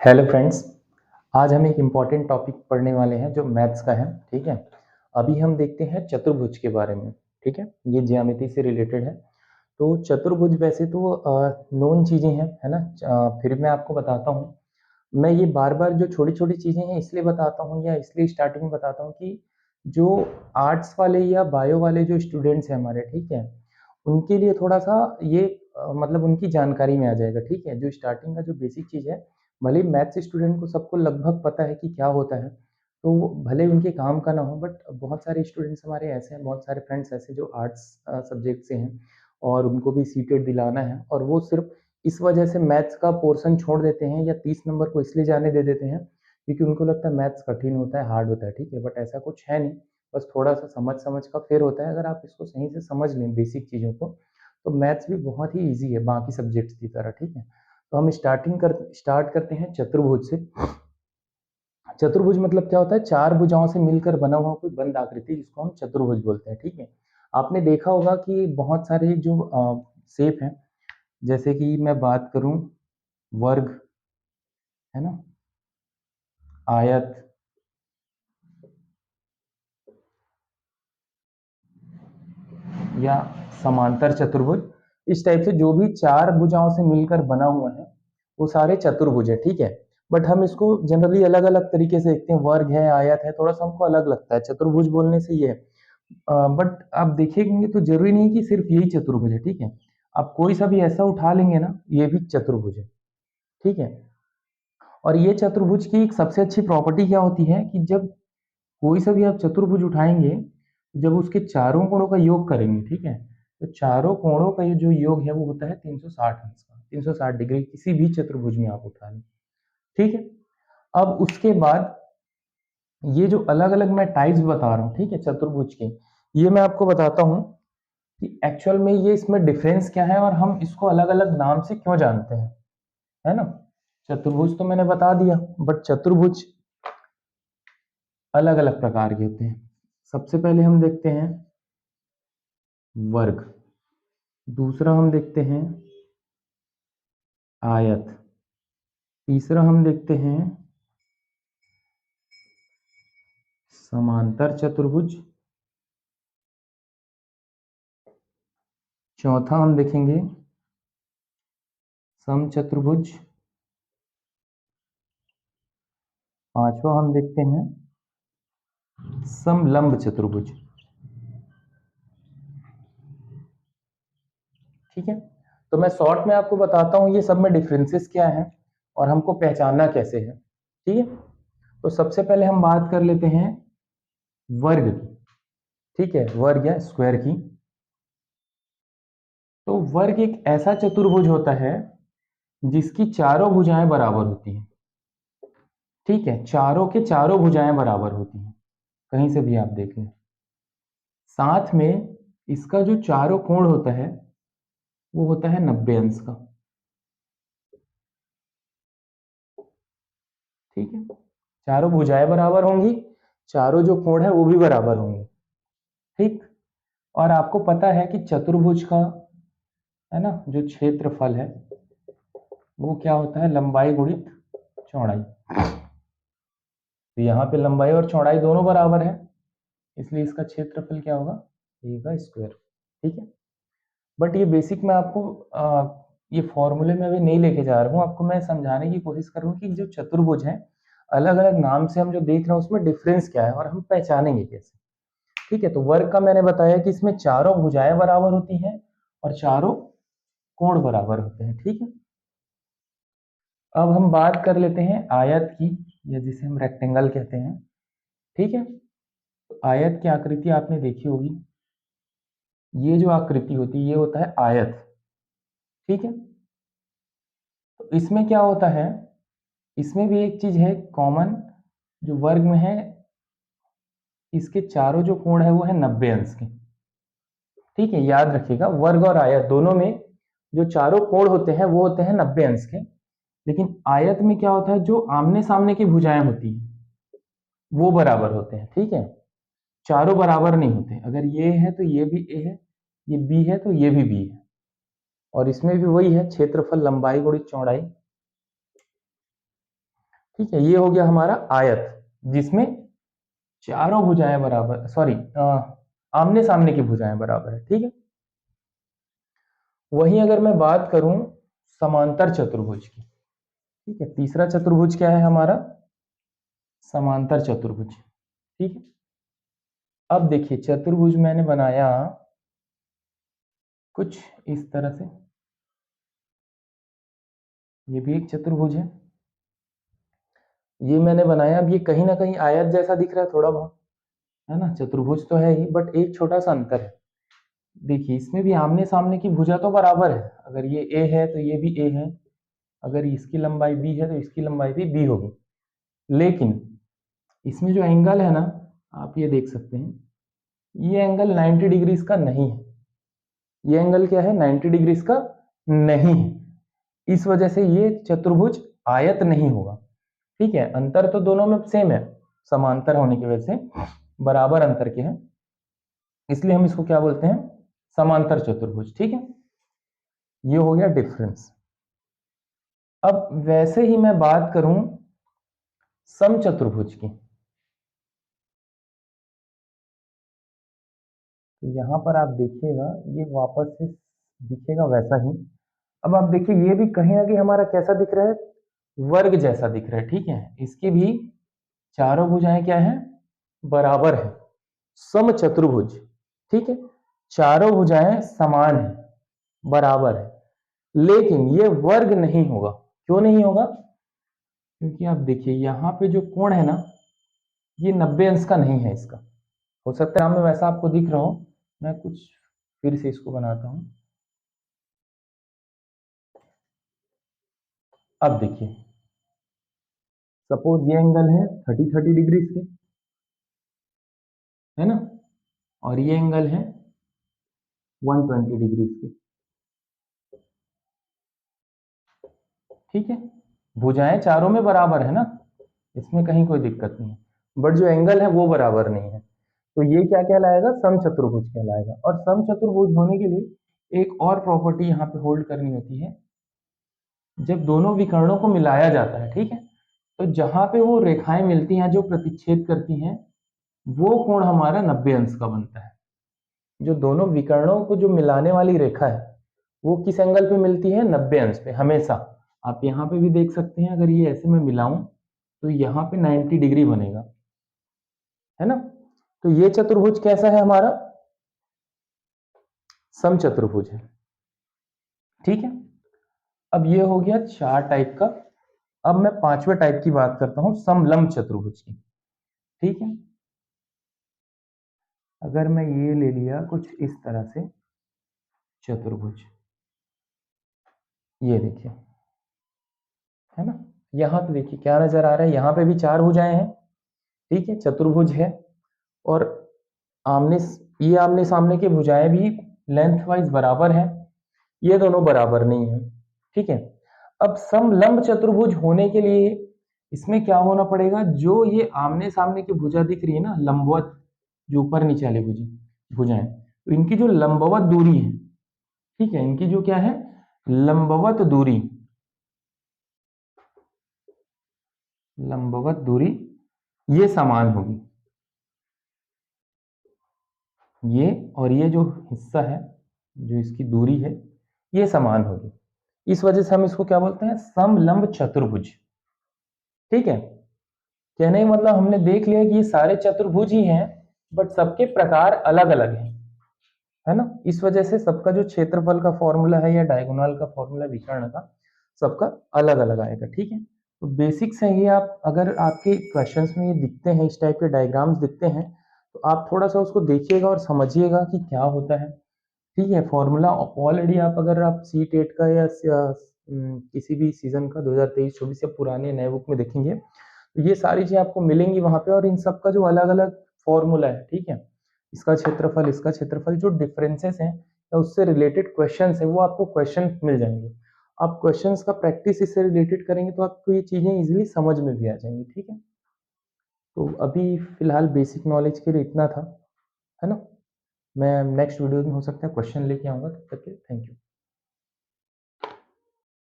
Hello friends. आज हम एक इम्पॉर्टेंट टॉपिक पढ़ने वाले हैं जो मैथ्स का है। ठीक है, अभी हम देखते हैं चतुर्भुज के बारे में। ठीक है, ये ज्यामिति से रिलेटेड है। तो चतुर्भुज वैसे तो नोन चीज़ें हैं, है ना। फिर मैं आपको बताता हूँ। मैं ये बार बार जो छोटी छोटी चीज़ें हैं इसलिए बताता हूँ या इसलिए स्टार्टिंग में बताता हूँ कि जो आर्ट्स वाले या बायो वाले जो स्टूडेंट्स हैं हमारे, ठीक है, उनके लिए थोड़ा सा ये मतलब उनकी जानकारी में आ जाएगा। ठीक है, जो स्टार्टिंग का जो बेसिक चीज़ है, भले ही मैथ्स स्टूडेंट को सबको लगभग पता है कि क्या होता है, तो वो भले उनके काम का ना हो, बट बहुत सारे स्टूडेंट्स हमारे ऐसे हैं, बहुत सारे फ्रेंड्स ऐसे जो आर्ट्स सब्जेक्ट से हैं और उनको भी सीटेट दिलाना है, और वो सिर्फ इस वजह से मैथ्स का पोर्शन छोड़ देते हैं या 30 नंबर को इसलिए जाने दे देते हैं क्योंकि उनको लगता है मैथ्स कठिन होता है, हार्ड होता है। ठीक है, बट ऐसा कुछ है नहीं, बस थोड़ा सा समझ समझ का फेर होता है। अगर आप इसको सही से समझ लें बेसिक चीज़ों को, तो मैथ्स भी बहुत ही ईजी है बाकी सब्जेक्ट्स की तरह। ठीक है, तो हम स्टार्ट करते हैं चतुर्भुज से। चतुर्भुज मतलब क्या होता है? चार भुजाओं से मिलकर बना हुआ कोई बंद आकृति, जिसको हम चतुर्भुज बोलते हैं। ठीक है, आपने देखा होगा कि बहुत सारे जो शेप हैं, जैसे कि मैं बात करूं वर्ग, है ना, आयत, या समांतर चतुर्भुज, इस टाइप से जो भी चार भुजाओं से मिलकर बना हुआ है वो सारे चतुर्भुज है। ठीक है, बट हम इसको जनरली अलग अलग तरीके से देखते हैं। वर्ग है, आयत है, थोड़ा सा हमको अलग लगता है। चतुर्भुज बोलने से ये है, बट आप देखेंगे तो जरूरी नहीं कि सिर्फ यही चतुर्भुज है। ठीक है, आप कोई सा भी ऐसा उठा लेंगे ना, ये भी चतुर्भुज है। ठीक है, और ये चतुर्भुज की एक सबसे अच्छी प्रॉपर्टी क्या होती है कि जब कोई सा भी आप चतुर्भुज उठाएंगे, जब उसके चारों कोणों का योग करेंगे, ठीक है, तो चारों कोणों का ये जो योग है वो होता है 360 अंश का, 360 डिग्री, किसी भी चतुर्भुज में आप उठा लें। ठीक है, अब उसके बाद ये जो अलग अलग मैं टाइप्स बता रहा हूँ, ठीक है, चतुर्भुज के, ये मैं आपको बताता हूँ कि एक्चुअल में ये इसमें डिफरेंस क्या है और हम इसको अलग अलग नाम से क्यों जानते हैं, है ना। चतुर्भुज तो मैंने बता दिया, बट चतुर्भुज अलग अलग प्रकार के होते हैं। सबसे पहले हम देखते हैं वर्ग, दूसरा हम देखते हैं आयत, तीसरा हम देखते हैं समांतर चतुर्भुज, चौथा हम देखेंगे समचतुर्भुज, पांचवा हम देखते हैं समलंब चतुर्भुज। ठीक है, तो मैं शॉर्ट में आपको बताता हूं ये सब में डिफरेंसेस क्या है और हमको पहचानना कैसे है। ठीक है, तो सबसे पहले हम बात कर लेते हैं वर्ग की। ठीक है, वर्ग या स्क्वायर की। तो वर्ग एक ऐसा चतुर्भुज होता है जिसकी चारों भुजाएं बराबर होती हैं। ठीक है, चारों के चारों भुजाएं बराबर होती हैं, कहीं से भी आप देख लें। साथ में इसका जो चारों कोण होता है वो होता है 90 अंश का। ठीक है, चारों भुजाएं बराबर होंगी, चारों जो कोण है वो भी बराबर होंगे। ठीक, और आपको पता है कि चतुर्भुज का, है ना, जो क्षेत्रफल है वो क्या होता है? लंबाई गुणित चौड़ाई। तो यहाँ पे लंबाई और चौड़ाई दोनों बराबर है, इसलिए इसका क्षेत्रफल क्या होगा? ए का स्क्वायर। ठीक है, बट ये बेसिक मैं आपको ये फॉर्मूले में अभी नहीं लेके जा रहा हूँ, आपको मैं समझाने की कोशिश कर रहा हूँ कि जो चतुर्भुज है अलग अलग नाम से हम जो देख रहे हैं उसमें डिफरेंस क्या है और हम पहचानेंगे कैसे। ठीक है, तो वर्ग का मैंने बताया कि इसमें चारों भुजाएं बराबर होती हैं और चारों कोण बराबर होते हैं। ठीक है, अब हम बात कर लेते हैं आयत की, या जिसे हम रेक्टेंगल कहते हैं। ठीक है, तो आयत की आकृति आपने देखी होगी, ये जो आकृति होती है ये होता है आयत। ठीक है, तो इसमें क्या होता है, इसमें भी एक चीज है कॉमन जो वर्ग में है, इसके चारों जो कोण है वो है 90 अंश के। ठीक है, याद रखिएगा वर्ग और आयत दोनों में जो चारों कोण होते हैं वो होते हैं 90 अंश के, लेकिन आयत में क्या होता है, जो आमने सामने की भुजाएं होती हैं वो बराबर होते हैं। ठीक है, चारों बराबर नहीं होते, अगर ये है तो ये भी ए है, ये बी है तो ये भी बी है, और इसमें भी वही है, क्षेत्रफल लंबाई गुणित चौड़ाई। ठीक है, ये हो गया हमारा आयत जिसमें चारों भुजाएं बराबर, सॉरी, आमने सामने की भुजाएं बराबर है। ठीक है, वहीं अगर मैं बात करूं समांतर चतुर्भुज की, ठीक है, तीसरा चतुर्भुज क्या है हमारा, समांतर चतुर्भुज। ठीक है, अब देखिए चतुर्भुज मैंने बनाया कुछ इस तरह से, ये भी एक चतुर्भुज है, ये मैंने बनाया। अब ये कहीं ना कहीं आयत जैसा दिख रहा है थोड़ा बहुत, है ना, चतुर्भुज तो है ही, बट एक छोटा सा अंतर है। देखिए इसमें भी आमने सामने की भुजा तो बराबर है, अगर ये ए है तो ये भी ए है, अगर इसकी लंबाई बी है तो इसकी लंबाई भी बी होगी। लेकिन इसमें जो एंगल है ना, आप ये देख सकते हैं, ये एंगल 90 डिग्रीज का नहीं है। ये एंगल क्या है, 90 डिग्रीज का नहीं है। इस वजह से ये चतुर्भुज आयत नहीं होगा। ठीक है, अंतर तो दोनों में सेम है, समांतर होने की वजह से बराबर अंतर के हैं, इसलिए हम इसको क्या बोलते हैं, समांतर चतुर्भुज। ठीक है, ये हो गया डिफरेंस। अब वैसे ही मैं बात करूं समचतुर्भुज की, तो यहां पर आप देखिएगा ये वापस से दिखेगा वैसा ही। अब आप देखिए ये भी कहीं ना कहीं हमारा कैसा दिख रहा है, वर्ग जैसा दिख रहा है। ठीक है, इसकी भी चारों भुजाएं क्या है, बराबर है, समचतुर्भुज। ठीक है, चारों भुजाएं समान है, बराबर है, लेकिन ये वर्ग नहीं होगा। क्यों नहीं होगा, क्योंकि आप देखिए यहाँ पे जो कोण है ना, ये 90 अंश का नहीं है इसका। हो सकता है हमें वैसा आपको दिख रहा हो, मैं कुछ फिर से इसको बनाता हूं। अब देखिए सपोज ये एंगल है 30 डिग्रीज के, है ना, और ये एंगल है 120 डिग्रीज के। ठीक है, भुजाएं चारों में बराबर है ना, इसमें कहीं कोई दिक्कत नहीं है, बट जो एंगल है वो बराबर नहीं है। तो ये क्या कहलाएगा, समचतुर्भुज कहलाएगा। और समचतुर्भुज होने के लिए एक और प्रॉपर्टी यहाँ पे होल्ड करनी होती है, जब दोनों विकर्णों को मिलाया जाता है, ठीक है, तो जहां पे वो रेखाएं मिलती हैं जो प्रतिच्छेद करती हैं, वो कोण हमारा 90 अंश का बनता है। जो दोनों विकर्णों को जो मिलाने वाली रेखा है वो किस एंगल पे मिलती है, 90 अंश पे हमेशा। आप यहाँ पे भी देख सकते हैं, अगर ये ऐसे में मिलाऊं तो यहाँ पे 90 डिग्री बनेगा, है ना। तो ये चतुर्भुज कैसा है हमारा, समचतुर्भुज है। ठीक है, अब ये हो गया 4 टाइप का। अब मैं 5वें टाइप की बात करता हूं, समलंब चतुर्भुज की। ठीक है, अगर मैं ये ले लिया कुछ इस तरह से चतुर्भुज, ये देखिए, है ना, यहाँ पे देखिए क्या नजर आ रहा है, यहाँ पे भी 4 भुजाएं हैं। ठीक है, चतुर्भुज है, और आमने ये आमने सामने की भुजाएं भी लेंथ वाइज बराबर है, ये दोनों बराबर नहीं है। ठीक है, अब समलंब चतुर्भुज होने के लिए इसमें क्या होना पड़ेगा, जो ये आमने सामने की भुजा दिख रही है ना, लंबवत, जो ऊपर नीचे वाली भुजाएं, तो इनकी जो लंबवत दूरी है, ठीक है, इनकी जो क्या है, लंबवत दूरी, लंबवत दूरी ये समान होगी। ये और ये जो हिस्सा है, जो इसकी दूरी है, ये समान होगी। इस वजह से हम इसको क्या बोलते हैं, समलंब चतुर्भुज। ठीक है, कहने का मतलब हमने देख लिया कि ये सारे चतुर्भुज ही हैं, बट सबके प्रकार अलग अलग हैं, है ना। इस वजह से सबका जो क्षेत्रफल का फॉर्मूला है या डायगोनल का फॉर्मूला विकर्ण का, सबका अलग अलग आएगा। ठीक है, तो बेसिक्स है ये। आप अगर आपके क्वेश्चंस में ये दिखते हैं, इस टाइप के डायग्राम्स दिखते हैं, तो आप थोड़ा सा उसको देखिएगा और समझिएगा कि क्या होता है। ठीक है, फॉर्मूला ऑलरेडी आप अगर आप सी टेट का या किसी भी सीजन का 2023-24 या पुराने नए बुक में देखेंगे, तो ये सारी चीजें आपको मिलेंगी वहां पे, और इन सब का जो अलग अलग फॉर्मूला है, ठीक है, इसका क्षेत्रफल जो डिफरेंसेस हैं या उससे रिलेटेड क्वेश्चंस है, वो आपको क्वेश्चन मिल जाएंगे। आप क्वेश्चंस का प्रैक्टिस इससे रिलेटेड करेंगे तो आपको ये चीजें इजीली समझ में भी आ जाएंगी। ठीक है, तो अभी फिलहाल बेसिक नॉलेज के लिए इतना था, है ना। मैं नेक्स्ट वीडियो में हो सकता है क्वेश्चन लेके आऊंगा, तब तक के थैंक यू।